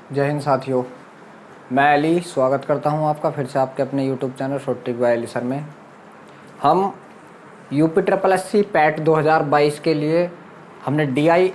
जय हिंद साथियों, मैं अली स्वागत करता हूं आपका फिर से आपके अपने YouTube channel short trick by Ali sir में। हम UP triple S C PET 2022 के लिए हमने DI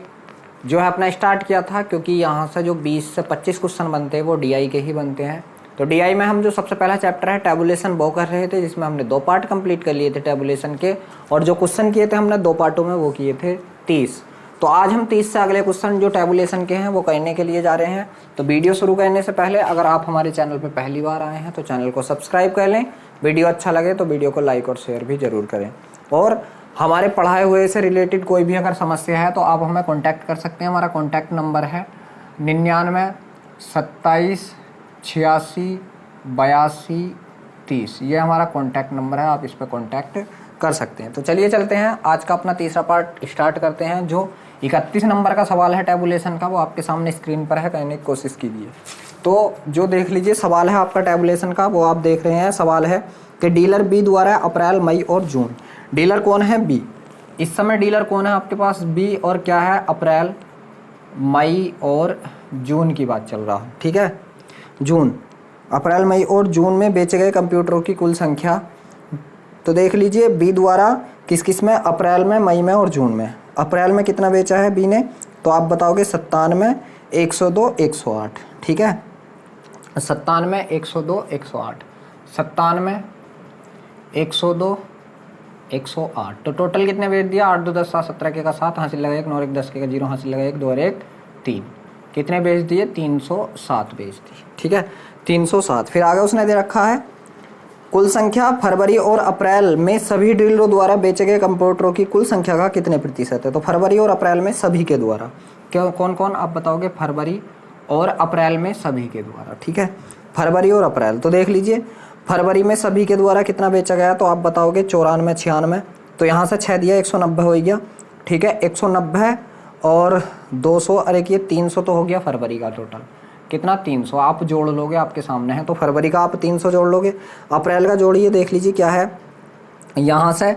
जो है अपना स्टार्ट किया था, क्योंकि यहाँ से जो 20 से 25 क्वेश्चन बनते हैं वो DI के ही बनते हैं। तो DI में हम जो सबसे पहला चैप्टर है टेबुलेशन वो कर रहे थे, जिसमें हमने 2 पार्ट कंप्लीट कर लिए थे टेबुलेशन के, और जो क्वेश्चन किए थे हमने 2 पार्टों में वो किए थे 30। तो आज हम 30 से अगले क्वेश्चन जो टेबुलेशन के हैं वो करने के लिए जा रहे हैं। तो वीडियो शुरू करने से पहले अगर आप हमारे चैनल पर पहली बार आए हैं तो चैनल को सब्सक्राइब कर लें। वीडियो अच्छा लगे तो वीडियो को लाइक और शेयर भी ज़रूर करें। और हमारे पढ़ाए हुए से रिलेटेड कोई भी अगर समस्या है तो आप हमें कॉन्टैक्ट कर सकते हैं। हमारा कॉन्टैक्ट नंबर है 99 27 86 82 30। ये हमारा कॉन्टैक्ट नंबर है, आप इस पर कॉन्टैक्ट कर सकते हैं। तो चलिए चलते हैं, आज का अपना तीसरा पार्ट स्टार्ट करते हैं। जो 31 नंबर का सवाल है टेबुलेशन का, वो आपके सामने स्क्रीन पर है, करने की कोशिश कीजिए। तो जो देख लीजिए सवाल है आपका टेबुलेशन का, वो आप देख रहे हैं। सवाल है कि डीलर बी द्वारा अप्रैल, मई और जून, डीलर कौन है? बी। इस समय डीलर कौन है आपके पास? बी। और क्या है? अप्रैल, मई और जून की बात चल रहा है, ठीक है। जून, अप्रैल, मई और जून में बेचे गए कंप्यूटरों की कुल संख्या। तो देख लीजिए बी द्वारा किस किस में? अप्रैल में, मई में और जून में। अप्रैल में कितना बेचा है बी ने? तो आप बताओगे 97, 102, 108, ठीक है। 97, 102, 108, 97, 102, 108। तो टोटल कितने बेच दिया? 8 2 10 7 17 के का 7 हासिल लगा 1, 9 1 10 के का 0 हासिल लगा 1, 2 और 1 3। कितने बेच दिए? 307 बेच दिए, ठीक है। 307। फिर आगे उसने दे रखा है कुल संख्या फरवरी और अप्रैल में सभी डीलरों द्वारा बेचे गए कंप्यूटरों की कुल संख्या का कितने प्रतिशत है? तो फरवरी और अप्रैल में सभी के द्वारा, क्यों कौन कौन आप बताओगे? फरवरी और अप्रैल में सभी के द्वारा, ठीक है। फरवरी और अप्रैल, तो देख लीजिए फरवरी में सभी के द्वारा कितना बेचा गया? तो आप बताओगे 94, 96। तो यहाँ से 6 दिया, 190 हो गया, ठीक है। 190 और 200, अरे ये 300 तो हो गया फरवरी का टोटल। कितना? 300। आप जोड़ लोगे, आपके सामने है। तो फरवरी का आप 300 जोड़ लोगे, अप्रैल का जोड़िए, देख लीजिए क्या है यहाँ से।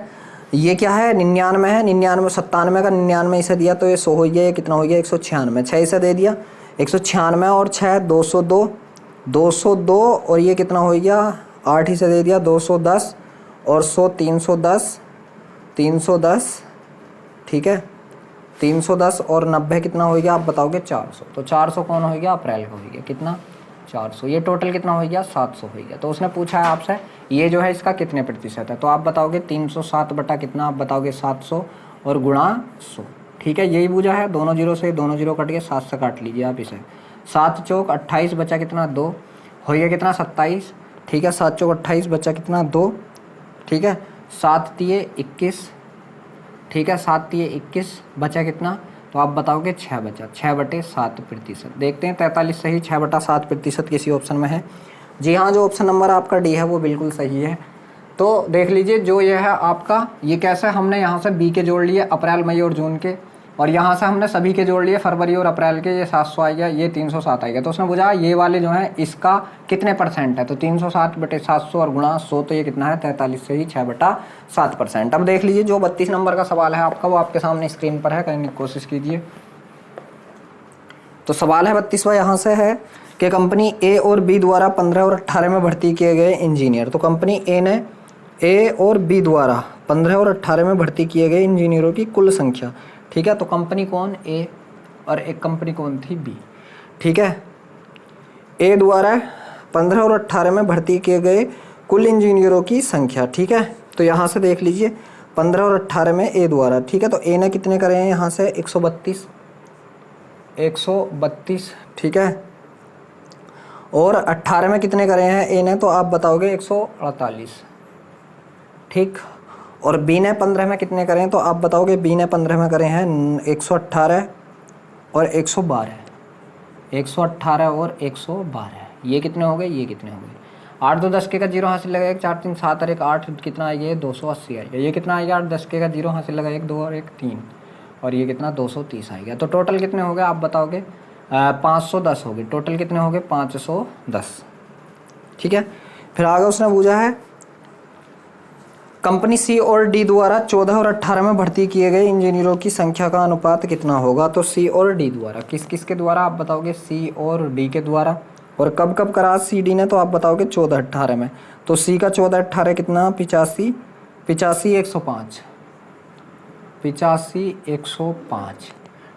ये क्या है? 99 है, 99 97 का 99 इसे दिया तो ये 100 हो गया। ये कितना हो गया? 196। 6 इसे दे दिया, 196 और 6 202, 202 और ये कितना हो गया? 8 इसे दे दिया, 210 और 100 310, 310, ठीक है। 310 और 90 कितना हो गया? आप बताओगे 400। तो 400 कौन हो गया? अप्रैल का हो गया। कितना? 400। ये टोटल कितना हो गया? 700 हो गया। तो उसने पूछा है आपसे ये जो है इसका कितने प्रतिशत है? तो आप बताओगे 307 बटा कितना? आप बताओगे 700 और गुणा 100, ठीक है। यही पूछा है। दोनों जीरो से दोनों जीरो कट गए, 7 से काट लीजिए आप इसे। 7 चौक 28 बचा कितना? 2 हो गया। कितना? 27, ठीक है। 7 चौक 28 बचा कितना? 2, ठीक है। 7 तिये 21, ठीक है। 7 तिये 21 बचा कितना? तो आप बताओगे 6 बचा। 6/7%। देखते हैं 43 सही, 6/7% किसी ऑप्शन में है। जी हाँ, जो ऑप्शन नंबर आपका डी है वो बिल्कुल सही है। तो देख लीजिए जो ये है आपका, ये कैसे हमने यहाँ से बी के जोड़ लिए अप्रैल, मई और जून के, और यहाँ से हमने सभी के जोड़ लिए फरवरी और अप्रैल के। ये 700 आएगा, ये 307 आएगा। तो उसने पूछा ये वाले जो है इसका कितने परसेंट है? तो 307/700 और गुणा 100, तो ये कितना है? 43 से ही 6/7%। अब देख लीजिए जो 32 नंबर का सवाल है आपका, वो आपके सामने स्क्रीन पर है, करने की कोशिश कीजिए। तो सवाल है 32वां यहाँ से है कि कंपनी ए और बी द्वारा 15 और 18 में भर्ती किए गए इंजीनियर। तो कंपनी ए ने ए और बी द्वारा 15 और 18 में भर्ती किए गए इंजीनियरों की कुल संख्या, ठीक है। तो कंपनी कौन? ए, और एक कंपनी कौन थी? बी, ठीक है। ए द्वारा 15 और 18 में भर्ती किए गए कुल इंजीनियरों की संख्या, ठीक है। तो यहाँ से देख लीजिए 15 और 18 में ए द्वारा, ठीक है। तो ए ने कितने करे हैं यहाँ से? 132, 132, ठीक है। और 18 में कितने करे हैं ए ने? तो आप बताओगे 148, ठीक। और बी ने 15 में कितने करें? तो आप बताओगे बी ने 15 में करे हैं 118 और 112, 118 और 112। ये कितने हो गए? ये कितने हो गए? 8 2 10 के का 0 हासिल लगा 1, 4 3 7 और 1 8, कितना आएगा? ये 280 आएगा। ये कितना आएगा? 8 10 के का 0 हासिल लगा 1 2 और 1 3, और ये कितना? 230 आएगा। तो टोटल कितने हो गए आप बताओगे? 510 हो गए। टोटल कितने हो गए? 510, ठीक है। फिर आगे उसने पूछा है कंपनी सी और डी द्वारा 14 और 18 में भर्ती किए गए इंजीनियरों की संख्या का अनुपात कितना होगा? तो सी और डी द्वारा, किस किस के द्वारा आप बताओगे? सी और डी के द्वारा। और कब कब करा सी डी ने? तो आप बताओगे 14-18 में। तो सी का 14-18 कितना? 85, 105, 105।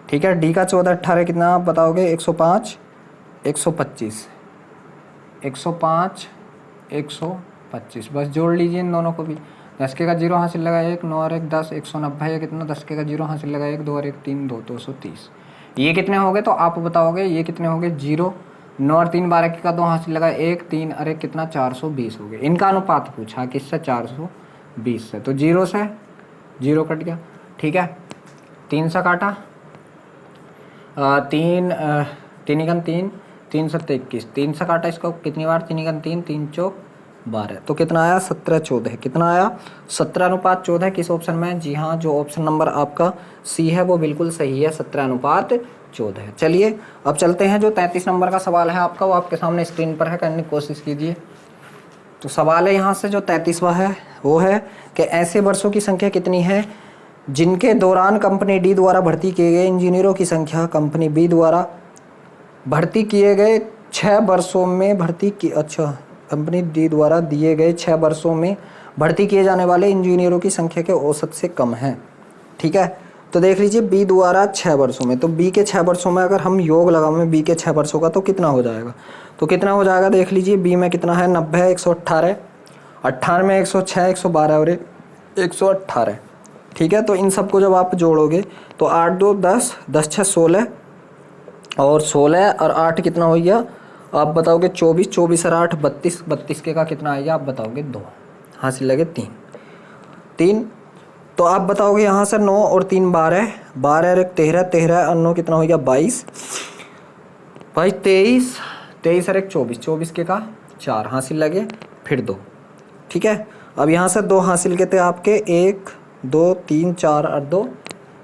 ठीक है, डी का 14-18 कितना आप बताओगे? 105, 125, 105, 125। बस जोड़ लीजिए इन दोनों को भी। 10 के का 0 हासिल लगा 1, 9 और 1 10, 190 है कितना? 10 के का 0 हासिल लगा 1, 2 और 1 3, 2 230। ये कितने हो गए? तो आप बताओगे ये कितने हो गए? 0, 9 और 3 12 के का 2 हासिल लगा 1, 3 और 1 कितना? 420 हो गए। इनका अनुपात पूछा किससे? 420 से। तो 0 से 0 कट गया। ठीक है, 3 से काटा, 3 3 3, 3 7 21, 3 से काटा इसको कितनी बार? 3 3, 3 चौक 12। तो कितना आया? 17-14। कितना आया? 17:14। किस ऑप्शन में? जी हाँ, जो ऑप्शन नंबर आपका सी है वो बिल्कुल सही है, 17:14। चलिए अब चलते हैं, जो 33 नंबर का सवाल है आपका वो आपके सामने स्क्रीन पर है, करने की कोशिश कीजिए। तो सवाल है यहाँ से जो 33वां है वो है कि ऐसे वर्षों की संख्या कितनी है जिनके दौरान कंपनी डी द्वारा भर्ती किए गए इंजीनियरों की संख्या कंपनी बी द्वारा भर्ती किए गए 6 वर्षों में भर्ती की कंपनी डी द्वारा दिए गए 6 वर्षों में भर्ती किए जाने वाले इंजीनियरों की संख्या के औसत से कम है। ठीक है, तो देख लीजिए बी द्वारा 6 वर्षों में, तो बी के 6 वर्षों में अगर हम योग लगाएं बी के 6 वर्षों का तो कितना हो जाएगा? तो कितना हो जाएगा देख लीजिए, बी में कितना है? 90, 118, 98, 106, 112 और 118। ठीक है, तो इन सबको जब आप जोड़ोगे तो 8 2 10, 10 6 16 और 16 और 8 कितना हो गया? आप बताओगे 24, 24 और 8 32, 32 के का कितना आएगा? आप बताओगे 2, हासिल लगे 3। तो आप बताओगे यहाँ से 9 और 3 12, 12 और 1 13, 13 और 9 कितना हो गया? 22, भाई 23, 23 और 1 24, 24 के का 4, हासिल लगे फिर 2। ठीक है, अब यहाँ से 2 हासिल के थे आपके 1 2 3 4 और 2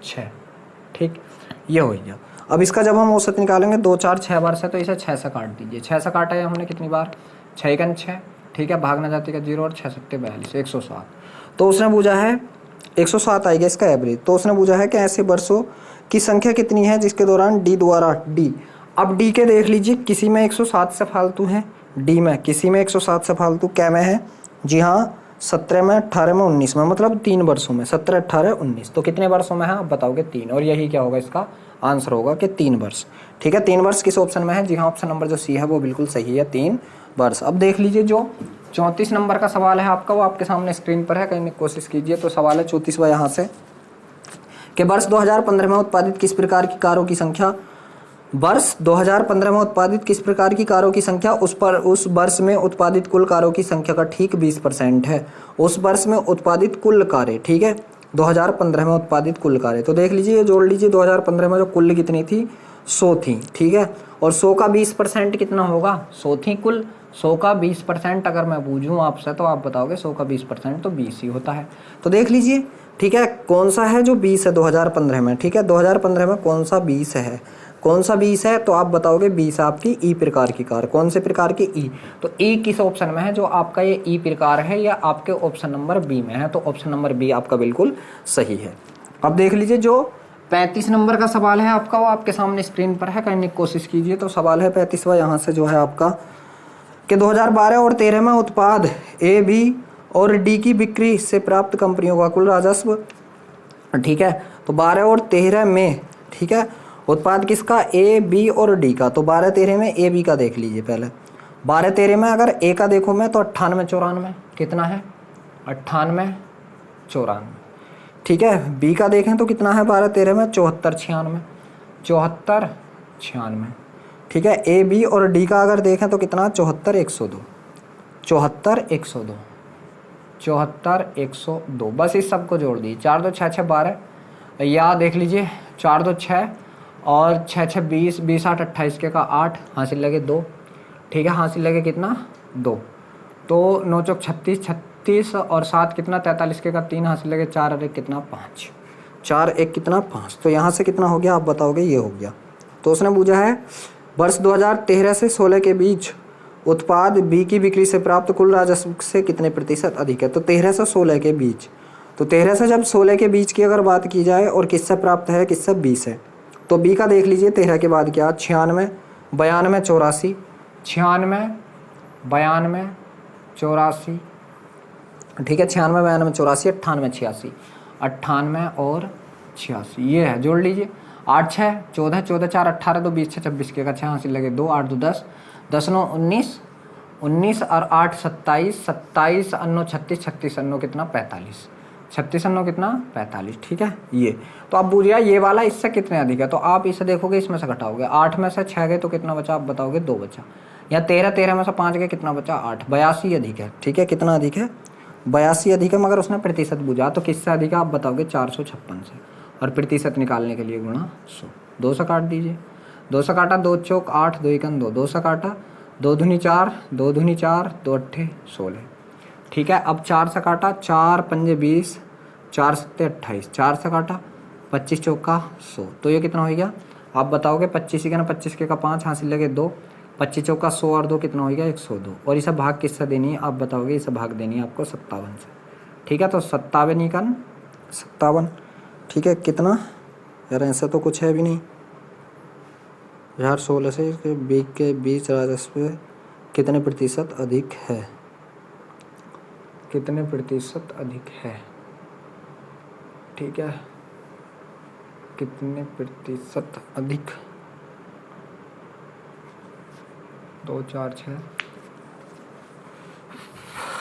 6। ठीक, ये हो गया। अब इसका जब हम औसत निकालेंगे 2 4 6 बार से, तो इसे 6 से काट दीजिए। 6 से काटा है हमने कितनी बार? 6 का 6। ठीक है, भागना जाती का 0 और 6 7 42, 107। तो उसने पूछा है 107 आएगा इसका एवरेज। तो उसने पूछा है कि ऐसे वर्षों की संख्या कितनी है जिसके दौरान डी द्वारा डी। अब डी के देख लीजिए, किसी में 107 से फालतू है, डी में किसी में 107 से फालतू, क्या में है? जी हाँ, 17 में, 18 में, 19 में, मतलब 3 वर्षों में, 17 18 19। तो कितने वर्षों में है आप बताओगे? 3। और यही क्या होगा? इसका आंसर होगा कि 3 वर्ष। ठीक है, 3 वर्ष किस ऑप्शन में है? जी हाँ, ऑप्शन नंबर जो सी है वो बिल्कुल सही है, 3 वर्ष। अब देख लीजिए जो 34 नंबर का सवाल है आपका वो आपके सामने स्क्रीन पर है, करने की कोशिश कीजिए। तो सवाल है 34वां यहाँ से कि वर्ष 2015 में उत्पादित किस प्रकार की कारों की संख्या, वर्ष 2015 में उत्पादित किस प्रकार की कारों की संख्या उस वर्ष में उत्पादित कुल कारों की संख्या का ठीक 20% है। उस वर्ष में उत्पादित कुल कारें, ठीक है, 2015 में उत्पादित कुल कारें। तो देख लीजिए, जोड़ लीजिए, 2015 में जो कुल कितनी थी? 100 थी। ठीक है, और 100 का 20% कितना होगा? 100 थी कुल, 100 का 20% अगर मैं पूछूं आपसे तो आप बताओगे 100 का 20% तो 20 ही होता है। तो देख लीजिए, ठीक है, कौन सा है जो 20 है 2015 में? ठीक है, 2015 में कौन सा 20 है? कौन सा 20 है? तो आप बताओगे 20 आपकी ई प्रकार की कार। कौन से प्रकार की? ई। तो ई किस ऑप्शन में है? जो आपका ये ई प्रकार है या आपके ऑप्शन नंबर बी में है, तो ऑप्शन नंबर बी आपका बिल्कुल सही है। अब देख लीजिए जो 35 नंबर का सवाल है आपका वो आपके सामने स्क्रीन पर है, करने की कोशिश कीजिए। तो सवाल है 35वां यहाँ से जो है आपका कि 2012 और 13 में उत्पाद ए, बी और डी की बिक्री से प्राप्त कंपनियों का कुल राजस्व, ठीक है, तो 12 और 13 में, ठीक है, उत्पाद किसका? ए, बी और डी का। तो 12 13 में ए, बी का देख लीजिए पहले। 12 13 में अगर ए का देखो मैं तो 98 94 कितना है? 98 94। ठीक है, बी का देखें तो कितना है 12 13 में? 74 96, 74 96। ठीक है, ए, बी और डी का अगर देखें तो कितना? 74 102, 74 102, 74 102। बस इस सबको जोड़ दी, 4 2 6 6 12, या देख लीजिए 4 2 6 और 6 6 20, 20 8 28 के का 8, हासिल लगे 2। ठीक है, हासिल लगे कितना? 2। तो 9 चौक 36, 36 और 7 कितना? 43 के का 3, हासिल लगे 4 और 1 कितना? 5, 4 1 कितना? 5। तो यहाँ से कितना हो गया आप बताओगे? ये हो गया। तो उसने पूछा है वर्ष 2013 से 16 के बीच उत्पाद बी की बिक्री से प्राप्त कुल राजस्व से कितने प्रतिशत अधिक है? तो 13 से 16 के बीच। तो 13 से जब 16 के बीच की अगर बात की जाए और किससे प्राप्त है, किससे? बी से। तो बी का देख लीजिए 13 के बाद क्या, 96, 92, 84, 96, 92, 84, ठीक है, 96, 92, 84, 98, 86, 98 और 86, ये है, जोड़ लीजिए। 8 6 14, 14 4 18, 2 20 6 26 के का 6 हासिल लगे 2, 8 2 10, 10 9 19, 19 और 8 27, 27 अन्नो 36, 36 अन्नो कितना 45, 36 अन्नो कितना 45, ठीक है। ये तो आप बूझिए ये वाला इससे कितने अधिक है, तो आप इसे देखोगे इसमें से घटाओगे, 8 में से 6 गए तो कितना बचा, आप बताओगे 2 बचा, या 13, 13 में से 5 गए कितना बचा 8, 82 अधिक है, ठीक है। कितना अधिक है? 82 अधिक है, मगर उसने प्रतिशत बूझा तो किससे अधिक है, आप बताओगे 456 से, और प्रतिशत निकालने के लिए गुणा 100, 2 से काट दीजिए, 2 से काटा 2 चौक 8, 2 एकन 2, 2 से काटा 2 दूनी 4, 2 दूनी 4, 2 अट्ठे 16, ठीक है। अब 4 से काटा 4 पंजे 20, 4 सत्ते 28, 4 से काटा 25 चौका 100, तो ये कितना हो गया, आप बताओगे 25 के ना 25 के का 5 हासिल लगे 2, 25 चौका 100 और 2 कितना हो गया 102, और इसे भाग किससे देनी है, आप बताओगे इसे भाग देनी है आपको 57 से, ठीक है। तो 57 एकन 57, ठीक है। कितना यार, ऐसा तो कुछ है भी नहीं यार, 16 से के बीच राजस्व कितने प्रतिशत अधिक है, कितने प्रतिशत अधिक है, ठीक है, कितने प्रतिशत अधिक, 2 4 6,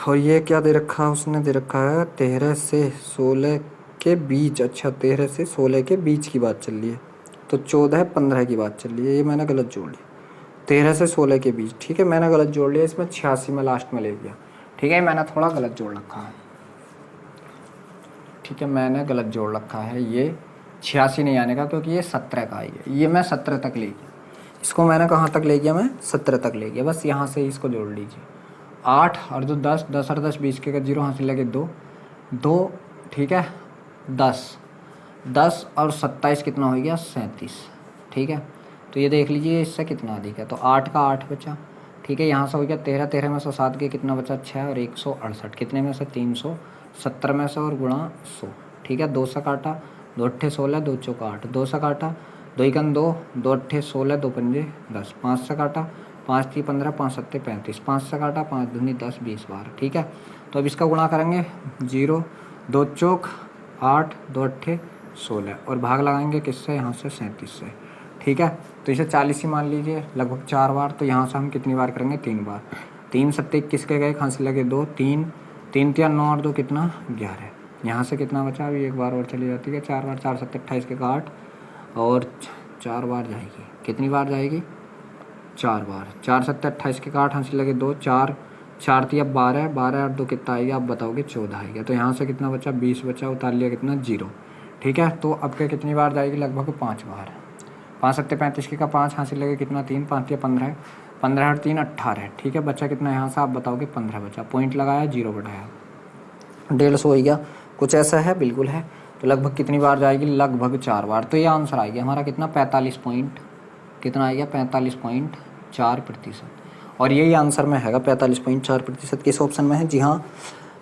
और ये क्या दे रखा है, उसने दे रखा है 13 से 16 के बीच, अच्छा 13 से 16 के बीच की बात चल रही है, तो 14 15 की बात चल रही है, ये मैंने गलत जोड़ लिया, 13 से 16 के बीच, ठीक है, मैंने गलत जोड़ लिया, इसमें 86 में लास्ट में ले लिया, ठीक है, मैंने थोड़ा गलत जोड़ रखा है, ठीक है, मैंने गलत जोड़ रखा है, ये 86 नहीं आने का, क्योंकि ये 17 का है, ये मैं 17 तक ले गया, इसको मैंने कहाँ तक ले गया, मैं 17 तक ले गया, बस यहाँ से इसको जोड़ लीजिए, 8 और 2 10, 10 और 10 20 के का 0 हासिल लगे 2 2, ठीक है, 10 10 और 27 कितना हो गया 37, ठीक है। तो ये देख लीजिए इससे कितना अधिक है, तो 8 का 8 बचा, ठीक है, यहाँ से हो गया 13, 13 में से 7 के कितना बचा 6 और 168, कितने में से 370 में से और गुणा 100, ठीक है। 2 से काटा 2 अट्ठे 16, 2 चौका 8, 2 से काटा 2 एकन 2, 2 अट्ठे 16, 2 पंजे 10, 5 से काटा 5 3 15, 5 सत्ते 35, 5 से काटा 5 दूनी 10 20 12, ठीक है। तो अब इसका गुणा करेंगे 0, 2 चौक 8, 2 अट्ठे 16, और भाग लगाएंगे किससे, यहाँ से 37 से, ठीक है। तो इसे 40 ही मान लीजिए, लगभग 4 बार, तो यहाँ से हम कितनी बार करेंगे 3 बार, 3 सत्ते 21 के गए, खांसी लगे 2, 3 3 3 9 और 2 कितना 11, यहाँ से कितना बचा, अभी एक बार और चली जाती है, 4 बार, 4 सत्ते 28 के 8, और 4 बार जाएगी, कितनी बार जाएगी 4 बार, 4 सत्ते 28 के 8 हासिल लगे 2, 4 4 3 अब 12, 12 और 2 कितना आएगा, आप बताओगे 14 आएगा, तो यहाँ से कितना बचा 20 बचा, उतार लिया कितना 0, ठीक है। तो अब के कितनी बार जाएगी, लगभग 5 बार, 5 सत्ते 35 के का 5 हासिल लगे कितना 3, 5 या 15, 15 और 3 18, ठीक है। बचा कितना यहाँ से, आप बताओगे 15 बचा, पॉइंट लगाया 0 बढ़ाया, 150 हो गया, कुछ ऐसा है, बिल्कुल है। तो लगभग कितनी बार जाएगी, लगभग 4 बार, तो ये आंसर आ गया हमारा कितना 45 पॉइंट, कितना आ गया 45.4%, और यही आंसर में हैगा 45.4%, किस ऑप्शन में है, जी हाँ,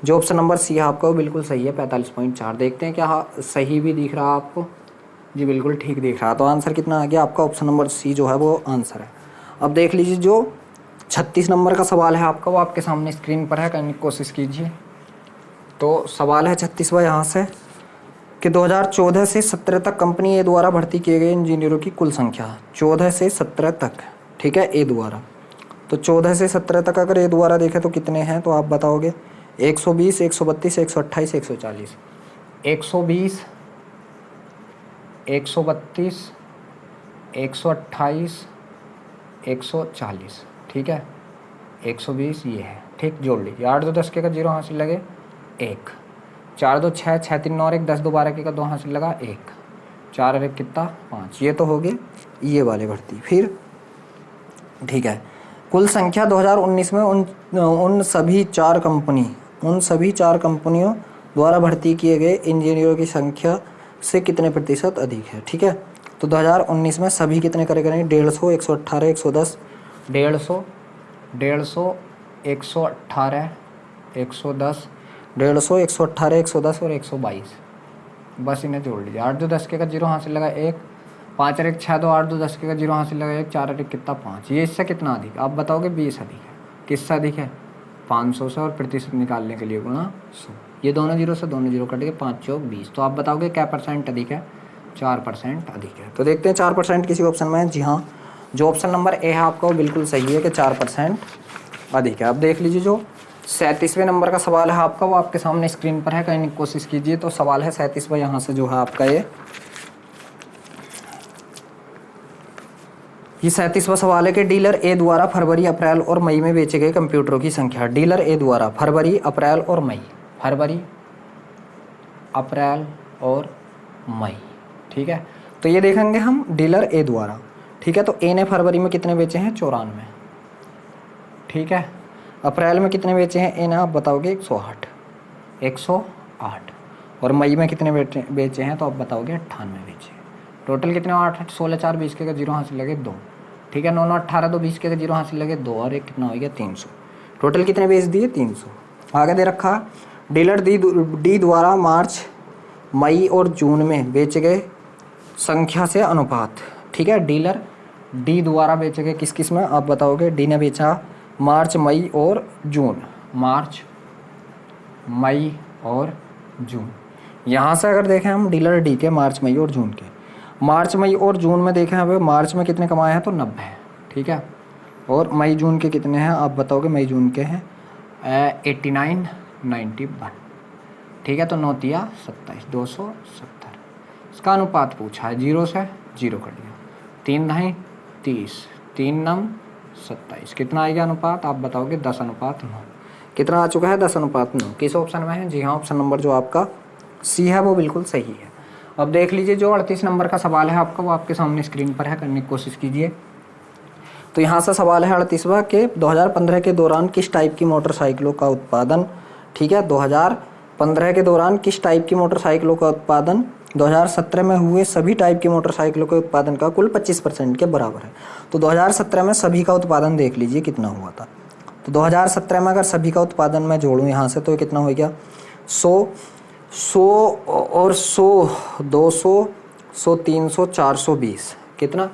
जो ऑप्शन नंबर सी है आपका वो बिल्कुल सही है 45.4, देखते हैं क्या सही भी दिख रहा आपको, जी बिल्कुल ठीक दिख रहा, तो आंसर कितना आ गया आपका, ऑप्शन नंबर सी जो है वो आंसर है। अब देख लीजिए जो 36 नंबर का सवाल है आपका, वो आपके सामने स्क्रीन पर है, करने की कोशिश कीजिए। तो सवाल है 36वां यहाँ से कि 2014 से 17 तक कंपनी ए द्वारा भर्ती किए गए इंजीनियरों की कुल संख्या, 14 से 17 तक, ठीक है, ए द्वारा, तो 14 से 17 तक अगर ए द्वारा देखें तो कितने हैं, तो आप बताओगे 120, 132, 128, 140, 120, 132, 128, 140, ठीक है, 120 ये है, ठीक, जोड़ लीजिए, 8 2 10 के का 0 हासिल लगे 1, 4 2 6, 6 3 9 और 1 10 2 12 के का 2 हासिल लगा 1, 4 और 1 कितना 5, ये तो हो गए ये वाले भर्ती। फिर ठीक है, कुल संख्या 2019 में उन सभी चार कंपनियों द्वारा भर्ती किए गए इंजीनियरों की संख्या से कितने प्रतिशत अधिक है, ठीक है। तो 2019 में सभी कितने करे करेंगे, 150, 118, 110, 150, 150, 118, 110, 150, 118, 110 और 122, बस इन्हें जोड़ लीजिए। 8 2 10 के का जीरो हासिल लगा 1, 5 और 1 6 2 8 2 10 के का जीरो हासिल लगा 1, 4 और 1 कितना 5। ये इससे कितना अधिक, आप बताओगे 20 अधिक है। किससे अधिक है? 500 से, और प्रतिशत निकालने के लिए गुणा 100। ये दोनों जीरो से दोनों जीरो कट के 5 चौक 20। तो आप बताओगे क्या परसेंट अधिक है? 4% अधिक है। तो देखते हैं 4% किसी ऑप्शन में है। जी हाँ, जो ऑप्शन नंबर ए है आपका वो बिल्कुल सही है कि 4% अधिक है। अब देख लीजिए जो 37वें नंबर का सवाल है आपका, वो आपके सामने स्क्रीन पर है, कहीं कोशिश कीजिए। तो सवाल है 37वां, यहाँ से जो है आपका ये 37वां सवाल है कि डीलर ए द्वारा फरवरी, अप्रैल और मई में बेचे गए कंप्यूटरों की संख्या। डीलर ए द्वारा फरवरी, अप्रैल और मई, फरवरी, अप्रैल और मई, ठीक है। तो ये देखेंगे हम डीलर ए द्वारा, ठीक है। तो ए ने फरवरी में कितने बेचे हैं? 94, ठीक है। अप्रैल में कितने बेचे हैं ए ने? आप बताओगे 108, 108। और मई में कितने बेचे हैं? तो आप बताओगे 98 बेचे। टोटल कितने? 8 8 16 4 20 के जीरो हासिल लगे 2, ठीक है। 9 9 18 2 20 के जीरो हासिल लगे 2, और एक कितना हो गया? 300। टोटल कितने बेच दिए? 300। आगे दे रखा डीलर डी द्वारा मार्च, मई और जून में बेचे गए संख्या से अनुपात, ठीक है। डीलर डी द्वारा बेचे गए किस किस में? आप बताओगे। डी ने बेचा मार्च, मई और जून, मार्च, मई और जून। यहाँ से अगर देखें हम डीलर डी के मार्च, मई और जून के, मार्च, मई और जून में देखें हमें मार्च में कितने कमाए हैं? तो 90 है, ठीक है। और मई जून के कितने हैं? आप बताओगे। मई जून के हैं 89, 91, ठीक है। तो 9 तिया 27, 270। इसका अनुपात पूछा है, 0 से 0 कट गया, 3 ढाई 30, 3 नम 27। कितना आएगा अनुपात? आप बताओगे 10:9। कितना आ चुका है? 10:9। किस ऑप्शन में है? जी हाँ, ऑप्शन नंबर जो आपका सी है वो बिल्कुल सही है। अब देख लीजिए जो 38 नंबर का सवाल है आपका, वो आपके सामने स्क्रीन पर है, करने की कोशिश कीजिए। तो यहाँ से सवाल है 38वां के 2015 के दौरान किस टाइप की मोटरसाइकिलों का उत्पादन, ठीक है। 2015 के दौरान किस टाइप की मोटरसाइकिलों का उत्पादन 2017 में हुए सभी टाइप की मोटरसाइकिलों के उत्पादन का कुल 25% के बराबर है। तो 2017 में सभी का उत्पादन देख लीजिए कितना हुआ था। तो 2017 में अगर सभी का उत्पादन मैं जोड़ूँ यहाँ से तो कितना हो गया? 100 और 100, 200, 100, 300, 420। कितना?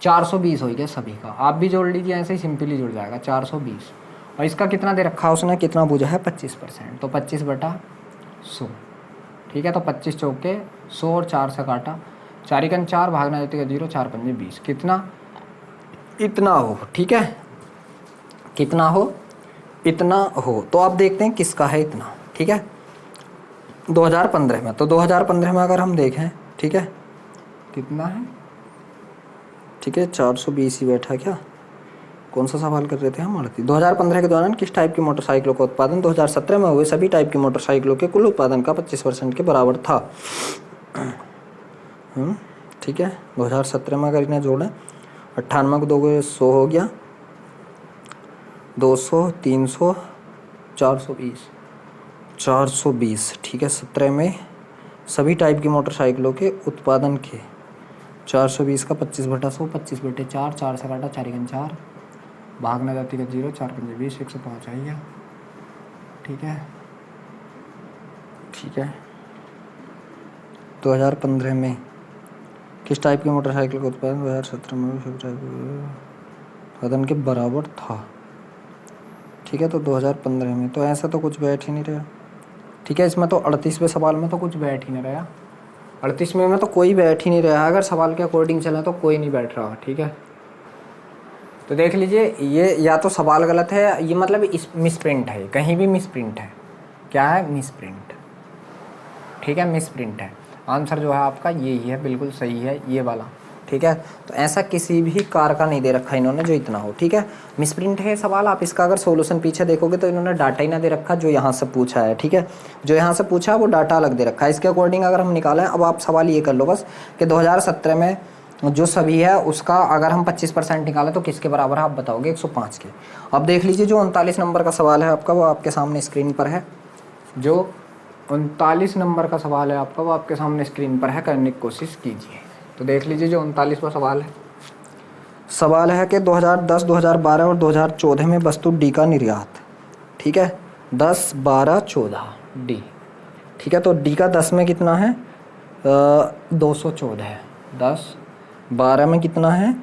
420 हो गया सभी का। आप भी जोड़ लीजिए, ऐसे ही सिंपली जुड़ जाएगा 420। और इसका कितना दे रखा है उसने? कितना पूछा है? 25%। तो 25/100, ठीक है। तो 25 चौके 100 और 4 से काटा, 4 × 4 भागना देते हैं 0, 4 × 5 20। कितना? इतना हो, ठीक है। कितना हो? इतना हो। तो आप देखते हैं किसका है इतना, ठीक है। 2015 में, तो 2015 में अगर हम देखें, ठीक है, कितना है? ठीक है, 420 ही बैठा क्या? कौन सा सवाल कर रहे थे हम? 2015 के दौरान किस टाइप की मोटरसाइकिलों का उत्पादन 2017 में हुए सभी टाइप की मोटरसाइकिलों के कुल उत्पादन का 25% के बराबर था। ठीक है, 2017 में अगर इन्हें जोड़ें, 98 को 2 को 100 हो गया, 200, 300, 420, 420, ठीक है। 17 में सभी टाइप की मोटरसाइकिलों के उत्पादन के 420 का 25/100, 25/4, 4 से काटा, 4 × 4 भागना जाती है 0, 4 × 5 20, 105 आ गया, ठीक है। ठीक है, 2015 में किस टाइप की मोटरसाइकिल का उत्पादन 2017 में उत्पादन के बराबर था, ठीक है। तो 2015 में, तो ऐसा तो कुछ बैठ ही नहीं रहा, ठीक है। इसमें तो 38वें सवाल में तो कुछ बैठ ही नहीं रहा, 38वें में तो कोई बैठ ही नहीं रहा। अगर सवाल के अकॉर्डिंग चला तो कोई नहीं बैठ रहा, ठीक है। तो देख लीजिए, ये या तो सवाल गलत है, ये मतलब इस मिसप्रिंट है, कहीं भी मिसप्रिंट है। क्या है? मिसप्रिंट, ठीक है, मिसप्रिंट है। आंसर जो है आपका यही है, बिल्कुल सही है ये वाला, ठीक है। तो ऐसा किसी भी कार का नहीं दे रखा इन्होंने जो इतना हो, ठीक है। मिसप्रिंट है सवाल। आप इसका अगर सॉल्यूशन पीछे देखोगे तो इन्होंने डाटा ही ना दे रखा जो यहाँ से पूछा है, ठीक है। जो यहाँ से पूछा है वो डाटा अलग दे रखा है, इसके अकॉर्डिंग अगर हम निकालें। अब आप सवाल ये कर लो बस कि 2017 में जो सभी है उसका अगर हम 25% निकालें तो किसके बराबर है? आप बताओगे 105 के। अब देख लीजिए जो 39 नंबर का सवाल है आपका, वो आपके सामने स्क्रीन पर है। जो 39 नंबर का सवाल है आपका, वो आपके सामने स्क्रीन पर है, करने की कोशिश कीजिए। तो देख लीजिए जो 39वां सवाल है, सवाल है कि 2010, 2012 और 2014 में वस्तु डी का निर्यात, ठीक है, 10, 12, 14 डी, ठीक है। तो डी का 10 में कितना है, 214 है। 10, 12 में कितना है,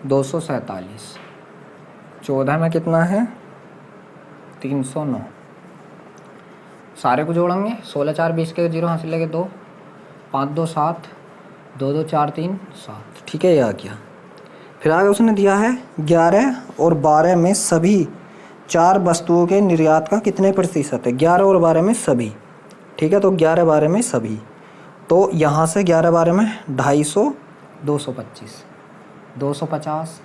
247, 14 में कितना है, 309। सारे को जोड़ेंगे, 16, 4, 20 के 0 हासिल लगे 2, 5, 2, 7, 2, 2, 4, 3, 7, ठीक है, ये आ गया। फिर आगे उसने दिया है 11 और 12 में सभी 4 वस्तुओं के निर्यात का कितने प्रतिशत है। 11 और 12 में सभी, ठीक है, तो 11, 12 में सभी, तो यहाँ से 11, 12 में 250, 225, 250,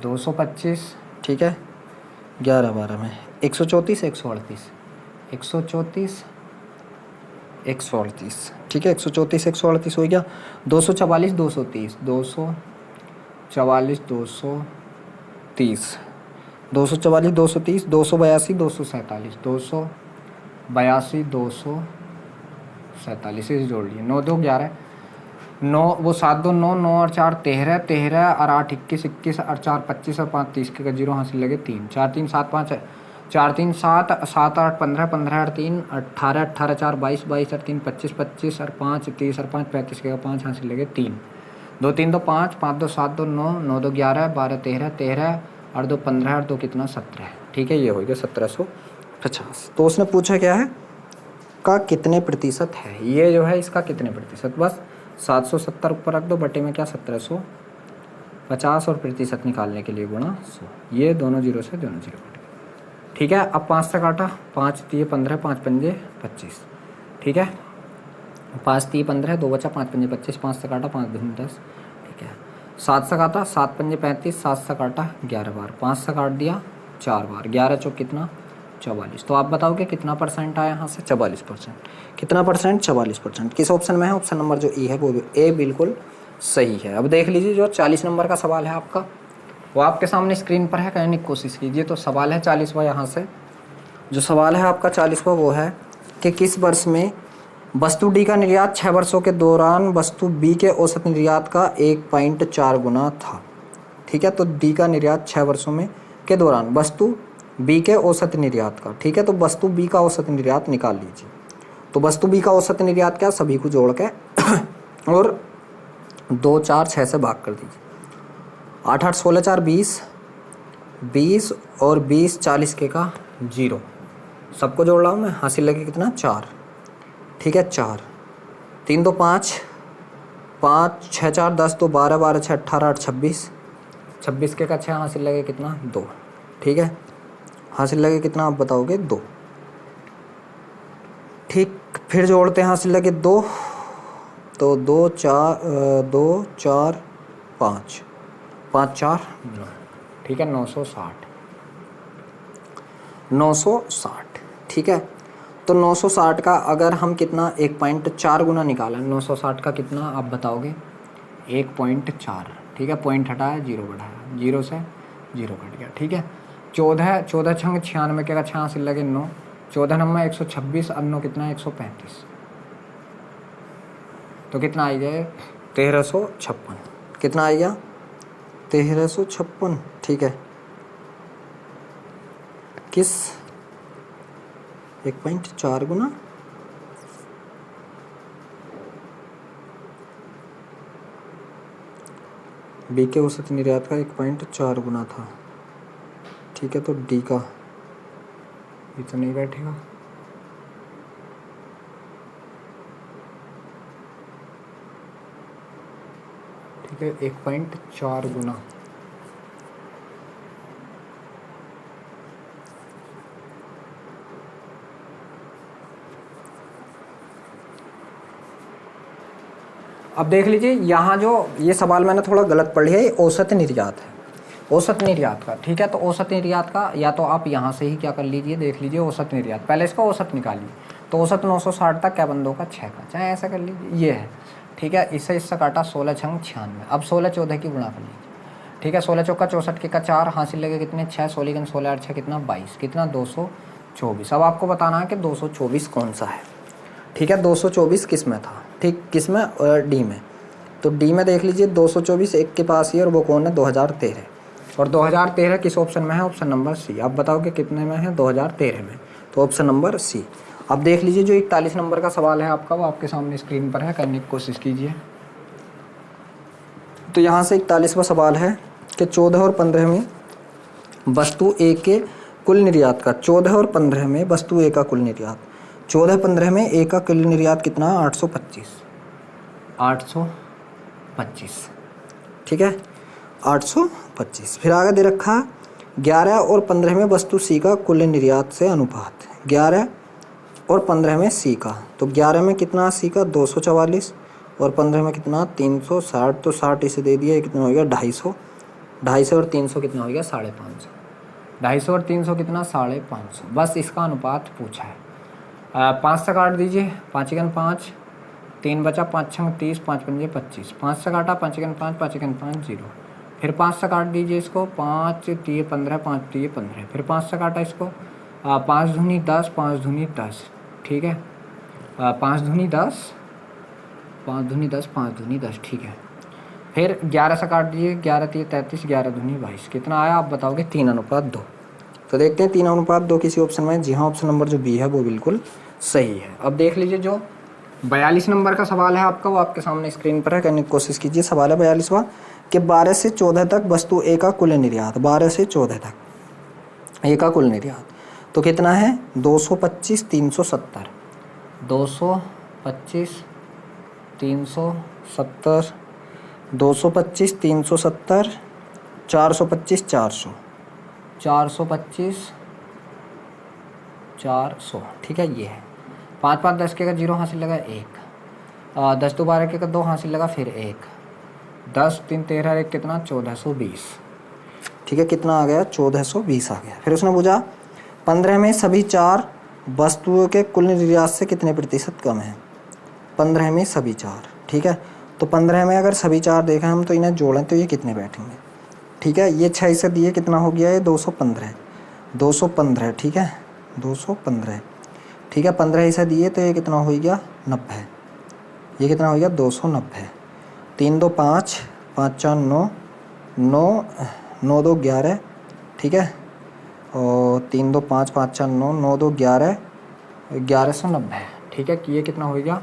225, ठीक है, 11, 12 में 134, 138, 134, 138, ठीक है, 134, 138 हो गया। 244, 230, 244, 230, 244, 230, 282, 247, 282, 247, इसे जोड़ लिए। 9, 2, 11, 9, वो 7, 2, 9, 9 और 4, 13, 13 और 8, 21, 21 और 4, 25 और 5, 30 के 0 हासिल लगे 3, 4, 3, 7, 5, 4, 3, 7, 7, 8, 15, 15 और 3, 18, 18, 4, 22, 22 और 3, 25, 25 और 5, 30 और 5, 35 के 5 हासिल लगे 3, 2, 3, 2, 5, 5, 2, 7, 2, 9, 9, 2, 11, 12, 13, 13 और 2, 15 और 2 कितना 17, ठीक है, ये हो गया 1750। तो उसने पूछा क्या है, का कितने प्रतिशत है, ये जो है इसका कितने प्रतिशत, बस 770 ऊपर रख दो, बटे में क्या 1750 और प्रतिशत निकालने के लिए गुणा 100, ये दोनों जीरो से दोनों जीरो कट गए, ठीक है। अब 5 से काटा, 5 3 15, 5 पंजे 25, ठीक है, 5 3 15, 2 बचा, 5 पंजे 25, 5 से काटा, 5 दूनी 10, ठीक है। 7 से काटा, 7 पंजे 35, 7 से काटा 11 बार, 5 से काट दिया 4 बार, 11 चौक कितना 44। तो आप बताओगे कितना परसेंट आया यहाँ से, 44%। कितना परसेंट, 44%। किस ऑप्शन में है, ऑप्शन नंबर जो ई है वो ए बिल्कुल सही है। अब देख लीजिए जो 40 नंबर का सवाल है आपका, वो आपके सामने स्क्रीन पर है, कहने की कोशिश कीजिए। तो सवाल है 40वां, यहाँ से जो सवाल है आपका 40वां वो है कि किस वर्ष में वस्तु डी का निर्यात 6 वर्षों के दौरान वस्तु बी के औसत निर्यात का 1.4 गुना था, ठीक है। तो डी का निर्यात 6 वर्षों में के दौरान वस्तु बी के औसत निर्यात का, ठीक है। तो वस्तु बी का औसत निर्यात निकाल लीजिए। तो वस्तु बी का औसत निर्यात क्या, सभी को जोड़ के और 2, 4, 6 से भाग कर दीजिए। 8, 8, 16, 4, 20, 20 और 20, 40 के का 0, सबको जोड़ रहा हूँ मैं, हासिल लगे कितना 4, ठीक है, 4, 3, 2, 5, 5, 6, 4, 10, 2, 12, 12, 6, 18, 8, 26, 26 के का 6 हासिल लगे कितना 2, ठीक है, हासिल लगे कितना आप बताओगे 2, ठीक। फिर जोड़ते हैं, हासिल लगे 2, तो 2, 4, 2, 4, 5, 5, 4, 9, ठीक है, 960, 960, ठीक है। तो 960 का अगर हम कितना 1.4 गुना निकालें, 960 का कितना आप बताओगे 1.4, ठीक है, पॉइंट हटाया, 0 बढ़ाया, 0 से 0 कट गया, ठीक है। 14, 14 छंग 96 के का 6 हासिल लगे 9, 14 नंबर 126 और 9 कितना 135, तो कितना आ गया 1356, कितना आ गया 1356, ठीक है। किस 1.4 गुना, बी के औसत निर्यात का 1.4 गुना था, ठीक है। तो डी का ये तो नहीं बैठेगा, ठीक है, 1.4 गुना, अब देख लीजिए यहाँ जो ये सवाल मैंने थोड़ा गलत पढ़ लिया, ये औसत निर्यात है, औसत निर्यात का, ठीक है। तो औसत निर्यात का या तो आप यहाँ से ही क्या कर लीजिए, देख लीजिए औसत निर्यात, पहले इसका औसत निकालिए। तो औसत 960 तक क्या बंदों का 6 का, चाहे ऐसा कर लीजिए, ये है, ठीक है। इससे काटा 16 छंग 96, अब 16 14 की गुणा कर लीजिए, ठीक है। 16 चौका 64 के का 4 हासिल लगे कितने 6, 16 16 8 6 कितना 22, कितना 224। अब आपको बताना है कि 224 कौन सा है, ठीक है। 224 किस में था, ठीक, किस में डी में, तो तो डी में देख लीजिए 224 एक के पास ही है और वो कौन है 2013। और 2013 किस ऑप्शन में है? Option number C. आप बताओगे कितने में है? 2013 में, तो ऑप्शन नंबर सी। अब देख लीजिए जो 41 नंबर का सवाल है आपका, वो आपके सामने स्क्रीन पर है, करने की कोशिश कीजिए। तो यहाँ से 41वां सवाल है कि 14 और 15 में वस्तु ए के कुल निर्यात का, 14 और 15 में वस्तु ए का कुल निर्यात, 14-15 में ए का कुल निर्यात कितना? 825। ठीक है, 825। फिर आगे दे रखा 11 और 15 में वस्तु सी का कुल निर्यात से अनुपात, 11 और 15 में सी का, तो 11 में कितना सी का? 244 और 15 में कितना? 360। तो 60 इसे दे दिया, कितना हो गया? 250। 250 और 300 कितना हो गया? 550। 250 और 300 कितना? 550। बस इसका अनुपात पूछा है। 5 से काट दीजिए, 5 एकन 5, 3 बचा, 5 छंग 30, 5 पंजे 25, 5 से काटा, 5 एकन 5, 5 एकन 5 0। फिर 5 से काट दीजिए इसको, 5 3 15, 5 3 15। फिर 5 से काटा इसको, 5 दूनी 10, 5 दूनी 10। ठीक है, 5 दूनी 10, 5 दूनी 10, 5 दूनी 10। ठीक है, फिर 11 से काट दीजिए, 11 3 33, 11 दूनी 22। कितना आया आप बताओगे? 3:2। तो देखते हैं 3:2 किसी ऑप्शन में। जी हाँ, ऑप्शन नंबर जो बी है वो बिल्कुल सही है। अब देख लीजिए जो 42 नंबर का सवाल है आपका, वो आपके सामने स्क्रीन पर है, करने की कोशिश कीजिए। सवाल है 42वां कि 12 से 14 तक वस्तु ए का कुल निर्यात, 12 से 14 तक ए का कुल निर्यात तो कितना है? 225 370, 225 370, 225 370, 425 400, 425 400। ठीक है, ये है 5 5 10 के का 0 हासिल लगा 1, 10 2 12 के का 2 हासिल लगा, फिर 1, 10 3 13 1 कितना? 1420। ठीक है, कितना आ गया? 1420 आ गया। फिर उसने पूछा 15 में सभी 4 वस्तुओं के कुल निर्यात से कितने प्रतिशत कम है? 15 में सभी 4। ठीक है, तो 15 में अगर सभी 4 देखें हम तो इन्हें जोड़ें तो ये कितने बैठेंगे? ठीक है, ये 6 से दिए, कितना हो गया? ये 215, 215। ठीक है, 215। ठीक है, 15 इसे दिए तो ये कितना हो गया? 90। ये कितना हो गया? 290। 3 2 5, 5 4 9, 9 9 2 11। ठीक है, और 3 2 5, 5 4 9, 9 2 11, 1190। ठीक है, कि ये कितना हो गया?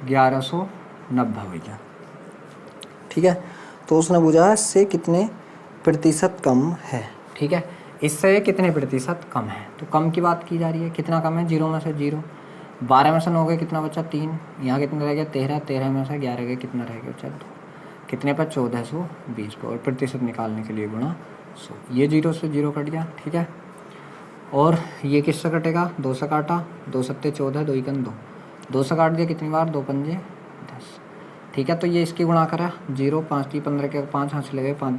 1190 हो गया। ठीक है, तो उसने पूछा इससे कितने प्रतिशत कम है। ठीक है, इससे कितने प्रतिशत कम है, तो कम की बात की जा रही है। कितना कम है? 0 में से 0, 12 में से 9 गए, कितना बचा? 3। यहाँ कितना रह गया? 13, 13 में से 11 गए, कितना रह गया? 14। कितने पर? 1420 पर। और प्रतिशत निकालने के लिए गुणा 100। ये 0 से 0 कट गया। ठीक है, और ये किससे कटेगा? 2 से काटा, 2 सत्ते 14, 2 एकन 2, 2 से काट दिया, कितनी बार? 2 पंजे 10। ठीक है, तो ये इसकी गुणा करा 0, 5 3 15 के 5 हासिल लगे, 5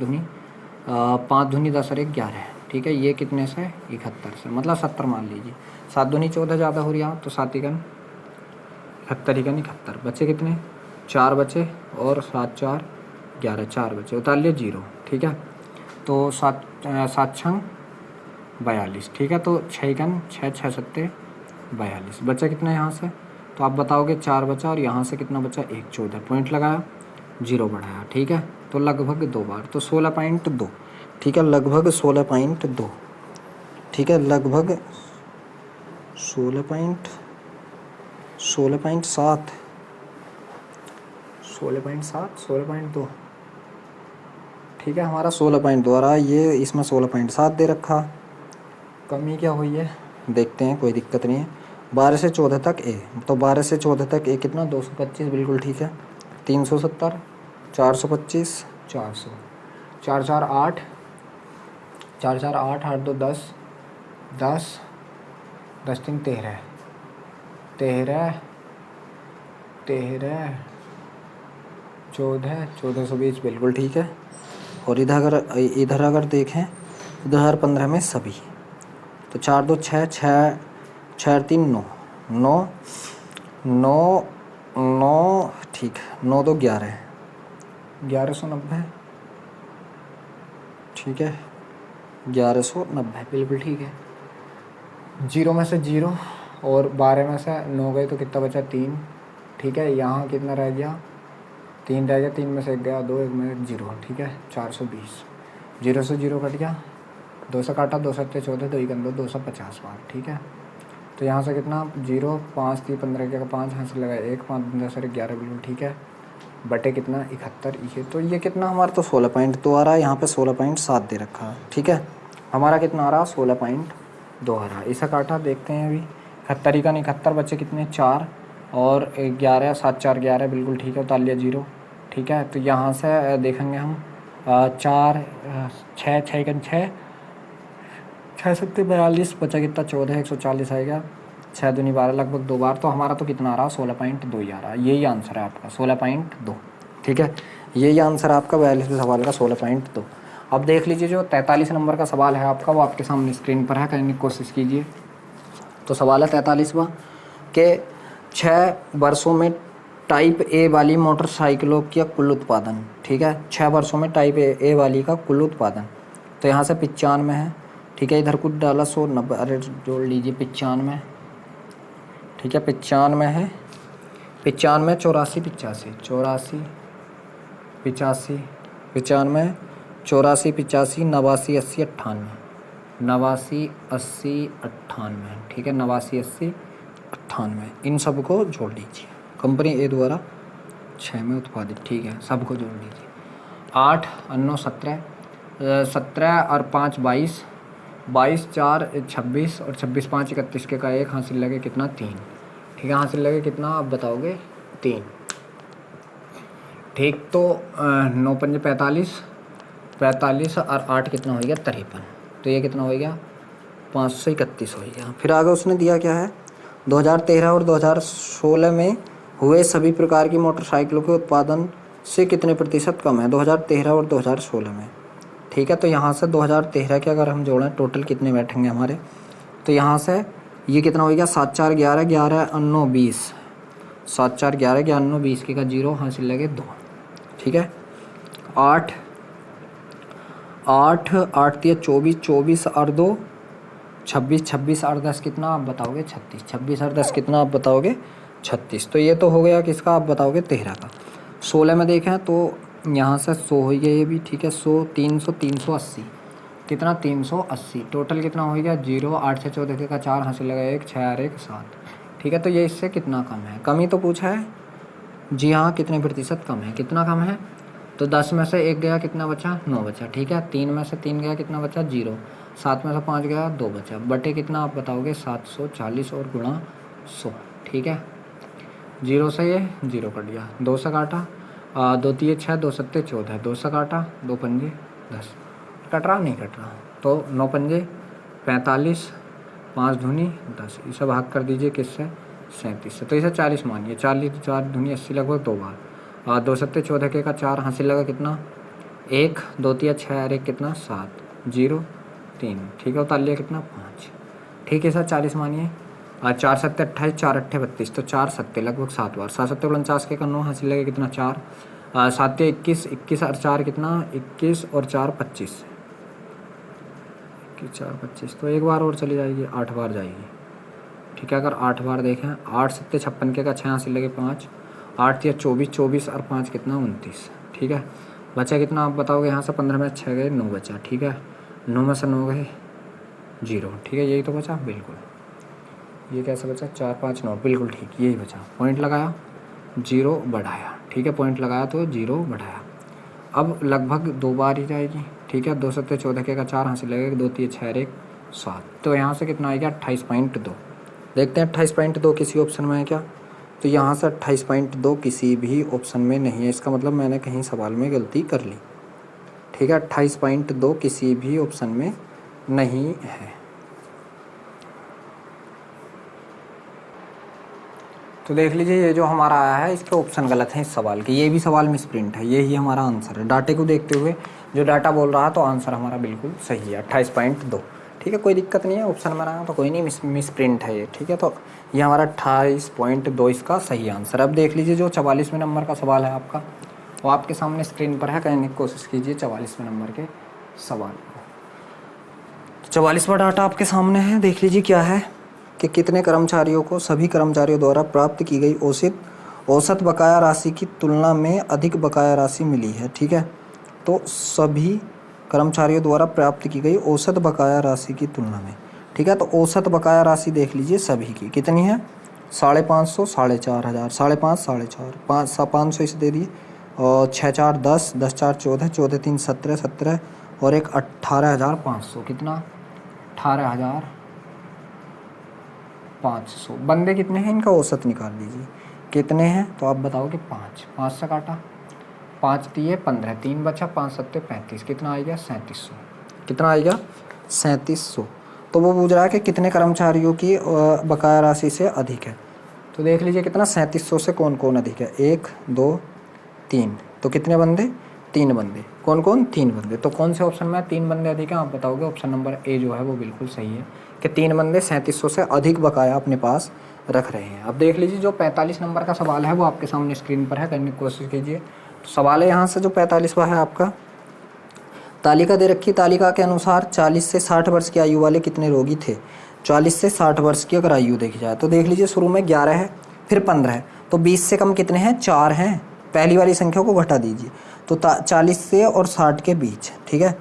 दूनी 10 और 1 11। ठीक है, ये कितने से? 71 से, मतलब 70 मान लीजिए। 7 दूनी 14 ज़्यादा हो रही है, तो 7 एकन 71, एकन 71। बचे कितने? 4 बचे, और 7 4 11, 4 बचे, उतार लिए 0। ठीक है, तो 7 छंग 42। ठीक है, तो 6 एकन 6 6 सत्ते 42। बचा कितना यहाँ से? तो आप बताओगे 4 बचा, और यहाँ से कितना बचा? 1 14। पॉइंट लगाया, 0 बढ़ाया। ठीक है, तो लगभग 2 बार, तो 16.2। ठीक है, लगभग 16.2। ठीक है, लगभग 16.7, 16.2। ठीक है, हमारा 16.2 आ रहा है, ये इसमें 16.7 दे रखा। कमी क्या हुई है देखते हैं, कोई दिक्कत नहीं है। 12 से 14 तक ए, तो 12 से 14 तक ए कितना? 225, बिल्कुल ठीक है। 370, 425, 400, 4 4 8, 4 4 8, 8 2 10, 10 10 3 13, 13 13 14, 1420, बिल्कुल ठीक है। और इधर अगर देखें 2015 में सभी, तो 4 2 6, 6 6 3 9, 9 9 9। ठीक है, 9 2 11, 1190। ठीक है, 1190, बिल्कुल ठीक है। 0 में से 0, और 12 में से 9 गए, तो कितना बचा? 3। ठीक है, यहाँ कितना रह गया? 3 रह गया, 3 में से 1 गया, 2, 1 में 0, ठीक है 420। 0 से 0 कट गया, 2 से काटा, 2 7 14, 2 1 2, 250 बार, ठीक है। तो यहाँ से कितना 0, 5 3 15 का 5, यहाँ से लगा 1, 5 10 11 बिल्कुल ठीक है, बटे कितना 71। ये तो ये कितना हमारा तो 16.2 आ रहा है, यहाँ पे 16.7 दे रखा है, ठीक है। हमारा कितना आ रहा 16.2 आ रहा है। इसे काटा देखते हैं अभी, 71 का नहीं, 71 बच्चे कितने 4 और 11, 7 4 11 बिल्कुल ठीक है, उतार लिया 0, ठीक है। तो यहाँ से देखेंगे हम 4 6 6 6 6 7 42 बचा कितना 14, 140 आएगा, 6 दूनी 12 लगभग 2 बार। तो हमारा तो कितना आ रहा 16.2 ही आ रहा है, यही आंसर है आपका 16.2, ठीक है। यही आंसर है आपका 42वें सवाल का 16.2। अब देख लीजिए जो 43 नंबर का सवाल है आपका, वो आपके सामने स्क्रीन पर है, करने की कोशिश कीजिए। तो सवाल है 43वां के 6 वर्षों में टाइप ए वाली मोटरसाइकिलों का कुल उत्पादन, ठीक है। 6 वर्षों में टाइप ए वाली का कुल उत्पादन, तो यहाँ से 95 है, ठीक है। इधर कुछ डाला 190, अरे जोड़ लीजिए 95, ठीक है 95 है, 95 84 85 84 85 95 84 85 89 80 98 89 80 98, ठीक है 89 80 98, इन सब को जोड़ लीजिए। कंपनी ए द्वारा 6 में उत्पादित, ठीक है, सबको जोड़ लीजिए। 8 9 17 17 और 5 22 22 4 26 और 26 5 31 के का 1 हासिल लगे कितना 3, ठीक है। हासिल लगे कितना आप बताओगे 3, ठीक। तो 9 पंजे 45 45 और 8 कितना हो गया 53, तो ये कितना हो गया 531 हो गया। फिर आगे उसने दिया क्या है 2013 और 2016 में हुए सभी प्रकार की मोटरसाइकिलों के उत्पादन से कितने प्रतिशत कम है 2013 और 2016 में, ठीक है। तो यहाँ से 2013 के अगर हम जोड़ें टोटल कितने बैठेंगे हमारे, तो यहाँ से ये कितना हो गया 7 4 11 11 9 20 7 4 11 11 20 के का 0 हासिल लगे 2, ठीक है। 8 8 8 3 24 24 और 2 26 26 और 10 कितना आप बताओगे 36 26 और 10 कितना आप बताओगे 36। तो ये तो हो गया किसका आप बताओगे 13 का। 16 में देखें तो यहाँ से 100 हो गया ये भी, ठीक है 100 300 380 कितना 380, टोटल कितना हो गया 0 8 से 14 का 4 हासिल लगा 1 6 और 1 7, ठीक है। तो ये इससे कितना कम है, कम ही तो पूछा है जी हाँ, कितने प्रतिशत कम है, कितना कम है। तो 10 में से 1 गया कितना बचा 9 बचा, ठीक है। 3 में से 3 गया कितना बचा 0, 7 में से 5 गया 2 बचा, बटे कितना आप बताओगे 740 और गुणा 100, ठीक है। 0 से ये 0 कट गया, 2 से काटा 2 3 6 2 7 14, 2 से काटा 2 पंजे 10, कट रहा नहीं कट रहा, तो 9 पंजे 45 5 दूनी 10, इसे भाग कर दीजिए किससे 37 से, तो इसे 40 मानिए, 40 4 दूनी 80 लगभग 2 बार, 2 7 14 के का 4 हासिल लगा कितना 1 2 3 6 और 1 कितना 7 0 3, ठीक है। उतार लिया कितना 5, ठीक है सर 40 मानिए। 4 7 28 4 8 32, तो 4 7 लगभग 7 बार, 7 7 49 के का 9 हासिल लगे कितना 4 7 21 21 और 4 कितना 21 और 4 25 21 4 25, तो 1 बार और चली जाएगी 8 बार जाएगी, ठीक है। अगर 8 बार देखें 8 7 56 के का 6 हासिल लगे 5 8 3 24 24 और 5 कितना 29, ठीक है। बचा कितना आप बताओगे यहाँ से 15 में 6 गए 9 बचा, ठीक है। 9 में से 9 गए 0, ठीक है। यही तो बचा बिल्कुल, ये कैसे बचा 4 5 9 बिल्कुल ठीक, यही बचा। पॉइंट लगाया 0 बढ़ाया, ठीक है, पॉइंट लगाया तो 0 बढ़ाया। अब लगभग 2 बार ही जाएगी, ठीक है। 2 7 14 के का 4 हासिल लगेगा 2 3 6 1 7, तो यहाँ से कितना आएगा 28.2। देखते हैं 28.2 किसी ऑप्शन में है क्या, तो यहाँ से 28.2 किसी भी ऑप्शन में नहीं है, इसका मतलब मैंने कहीं सवाल में गलती कर ली, ठीक है। 28.2 किसी भी ऑप्शन में नहीं है। तो देख लीजिए ये जो हमारा आया है इसके ऑप्शन गलत हैं इस सवाल के, ये भी सवाल मिस प्रिंट है, यही हमारा आंसर है। डाटे को देखते हुए जो डाटा बोल रहा है तो आंसर हमारा बिल्कुल सही है 28.2, ठीक है। कोई दिक्कत नहीं है, ऑप्शन में रहा तो कोई नहीं, मिस प्रिंट है ये, ठीक है। तो ये हमारा 28.2 इसका सही आंसर। अब देख लीजिए जो 44वें नंबर का सवाल है आपका, वो आपके सामने स्क्रीन पर है, कहने की कोशिश कीजिए 44वें नंबर के सवाल को। 44वां डाटा आपके सामने है, देख लीजिए क्या है कि कितने कर्मचारियों को सभी कर्मचारियों द्वारा प्राप्त की गई औसत औसत बकाया राशि की तुलना में अधिक बकाया राशि मिली है। ठीक है, तो सभी कर्मचारियों द्वारा प्राप्त की गई औसत बकाया राशि की तुलना में। ठीक है, तो औसत बकाया राशि देख लीजिए सभी की कितनी है, 550, 4,500, 5,500, 4,500, 500 इसे दे दिए, और 6 4 10, 10 4 14, 14 3 17, 17 और एक 18,500, कितना 18,500। बंदे कितने हैं, इनका औसत निकाल लीजिए कितने हैं, तो आप बताओगे 5 से काटा, 5 दिए 15, 3 बचा, 5 7 35, कितना आएगा 3700। कितना आएगा 3700। तो वो पूछ रहा है कि कितने कर्मचारियों की बकाया राशि से अधिक है। तो देख लीजिए कितना 3700 से कौन कौन अधिक है, 1 2 3, तो कितने बंदे, 3 बंदे। कौन कौन, 3 बंदे। तो कौन से ऑप्शन में 3 बंदे अधिक हैं, आप बताओगे ऑप्शन नंबर ए जो है वो बिल्कुल सही है कि 3 बंदे 3700 से अधिक बकाया अपने पास रख रहे हैं। अब देख लीजिए जो 45 नंबर का सवाल है वो आपके सामने स्क्रीन पर है, करने की कोशिश कीजिए। तो सवाल है यहाँ से जो 45वां है आपका, तालिका दे रखी, तालिका के अनुसार 40 से 60 वर्ष की आयु वाले कितने रोगी थे। 40 से 60 वर्ष की अगर आयु देखी जाए तो देख लीजिए शुरू में 11 है, फिर 15 है, तो 20 से कम कितने हैं, 4 हैं। पहली वाली संख्या को घटा दीजिए, तो 40 से और 60 के बीच। ठीक है,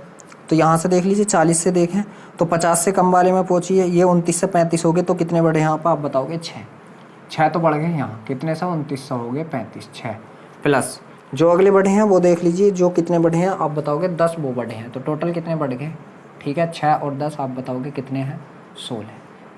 तो यहाँ से देख लीजिए 40 से देखें तो 50 से कम वाले में पहुँचिए, ये 29 से 35 हो गए, तो कितने बढ़े यहाँ पर आप बताओगे 6 तो बढ़ गए यहाँ, कितने से 29 हो गए 35, 6 प्लस जो अगले बढ़े हैं वो देख लीजिए, जो कितने बढ़े हैं आप बताओगे 10 वो बढ़े हैं, तो टोटल कितने बढ़ गए। ठीक है, 6 और 10 आप बताओगे कितने हैं, 16।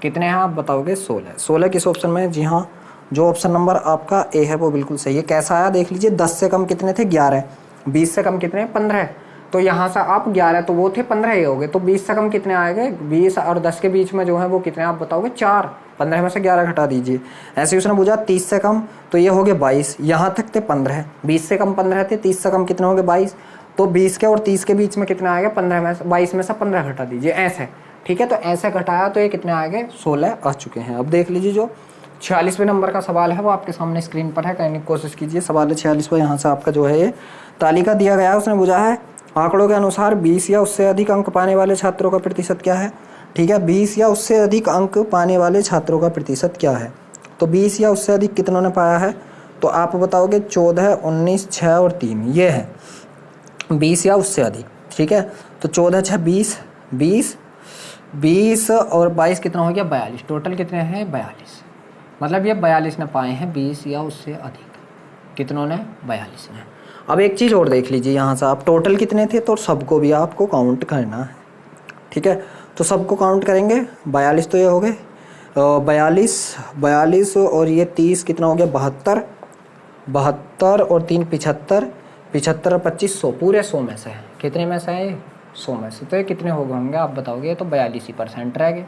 कितने हैं आप बताओगे 16। 16 किस ऑप्शन में, जी हाँ, जो ऑप्शन नंबर आपका ए है वो बिल्कुल सही है। कैसा आया देख लीजिए, 10 से कम कितने थे 11, 20 से कम कितने 15, तो यहाँ से आप 11 तो वो थे 15 ही हो गए, तो 20 से कम कितने आएंगे, 20 और 10 के बीच में जो है वो कितने आप बताओगे 4, 15 में से 11 घटा दीजिए। ऐसे ही उसने पूछा 30 से कम, तो ये हो गए 22, यहाँ तक थे 15, 20 से कम 15 थे, 30 से कम कितने हो गए 22, तो 20 के और 30 के बीच में कितना आएगा 15 में से 22 में से 15 घटा दीजिए ऐसे। ठीक है, तो ऐसे घटाया तो ये कितने आ गए 16 आ चुके हैं। अब देख लीजिए जो 46वें नंबर का सवाल है वो आपके सामने स्क्रीन पर है, करने की कोशिश कीजिए। सवाल है 46वां, यहाँ से आपका जो है ये तालिका दिया गया है, उसने पूछा है आंकड़ों के अनुसार 20 या उससे अधिक अंक पाने वाले छात्रों का प्रतिशत क्या है। ठीक है, 20 या उससे अधिक अंक पाने वाले छात्रों का प्रतिशत क्या है। तो 20 या उससे अधिक कितनों ने पाया है, तो आप बताओगे 14, 19, 6 और 3, ये है 20 या उससे अधिक। ठीक है, तो 14 6 20, 20 और 22 कितना हो गया 42, टोटल कितने हैं 42, मतलब ये 42 ने पाए हैं 20 या उससे अधिक, कितनों ने 42 ने। अब एक चीज़ और देख लीजिए, यहाँ से आप टोटल कितने थे, तो सबको भी आपको काउंट करना है। ठीक है, तो सबको काउंट करेंगे, 42 तो ये हो गए, 42 और ये 30 कितना हो गया 72, 72 और 3 75, 75 और 25 100, पूरे 100 में से है, कितने में से है 100 में से, तो ये कितने हो गए होंगे आप बताओगे, तो 42% रह गए।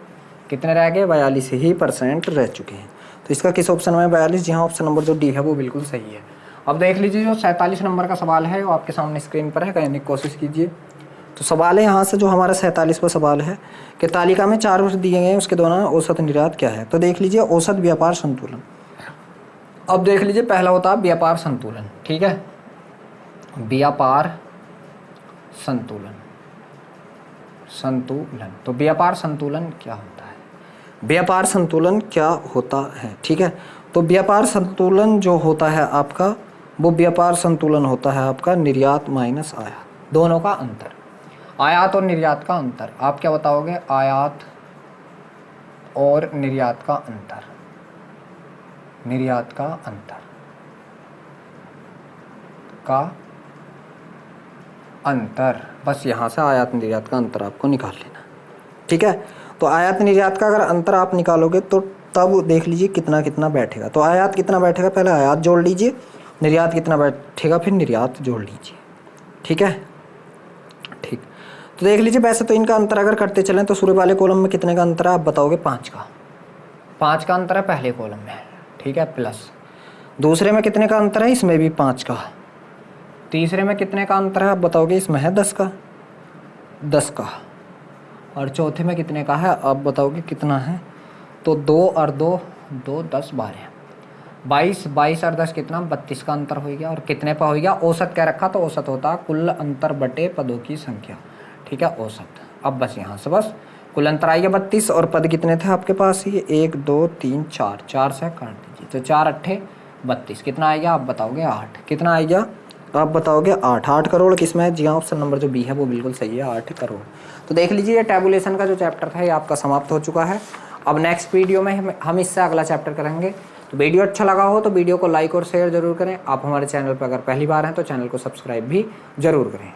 कितने रह गए 42% रह चुके हैं। तो इसका किस ऑप्शन में 42, जी हाँ, ऑप्शन नंबर जो डी है वो बिल्कुल सही है। अब देख लीजिए जो 47 नंबर का सवाल है वो आपके सामने स्क्रीन पर है, करने की कोशिश कीजिए। तो सवाल है यहाँ से जो हमारा 47वां सवाल है कि तालिका में 4 वर्ष दिए गए हैं, उसके दौरान औसत निर्यात क्या है। तो देख लीजिए औसत व्यापार संतुलन। अब देख लीजिए पहला होता है व्यापार संतुलन। ठीक है, व्यापार संतुलन, तो व्यापार संतुलन क्या होता है, व्यापार संतुलन क्या होता है। ठीक है, तो व्यापार संतुलन जो होता है आपका, वो व्यापार संतुलन होता है आपका निर्यात माइनस आयात, दोनों का अंतर, आयात और निर्यात का अंतर। आप क्या बताओगे, आयात और निर्यात का अंतर, निर्यात का अंतर का अंतर, बस यहाँ से आयात निर्यात का अंतर आपको निकाल लेना। ठीक है, तो आयात निर्यात का अगर अंतर आप निकालोगे तो तब देख लीजिए कितना कितना बैठेगा। तो आयात कितना बैठेगा, पहले आयात जोड़ लीजिए, निर्यात कितना बैठेगा, फिर निर्यात जोड़ लीजिए। ठीक है, ठीक, तो देख लीजिए वैसे तो इनका अंतर अगर करते चलें तो शुरू वाले कॉलम में कितने का अंतर है आप बताओगे 5 का अंतर है पहले कॉलम में। ठीक है, प्लस दूसरे में कितने का अंतर है, इसमें भी 5 का, तीसरे में कितने का अंतर है आप बताओगे, इसमें है 10 का, और चौथे में कितने का है आप बताओगे कितना है, तो 2 और 2 10 12, 22 और 10 कितना 32 का अंतर हो गया। और कितने पर हो गया, औसत क्या रखा, तो औसत होता है कुल अंतर बटे पदों की संख्या। ठीक है, औसत। अब बस यहाँ से बस कुल अंतर आएगा 32 और पद कितने थे आपके पास, ये 1 2 3 4, 4 से काट दीजिए, तो 4 8 32, कितना आएगा आप बताओगे 8, कितना आएगा आप बताओगे 8 करोड़ किस में है? जी हाँ, ऑप्शन नंबर जो बी है वो बिल्कुल सही है, 8 करोड़। तो देख लीजिए ये टैबुलेशन का जो चैप्टर था ये आपका समाप्त हो चुका है। अब नेक्स्ट वीडियो में हम इससे अगला चैप्टर करेंगे। तो वीडियो अच्छा लगा हो तो वीडियो को लाइक और शेयर जरूर करें। आप हमारे चैनल पर अगर पहली बार हैं तो चैनल को सब्सक्राइब भी जरूर करें।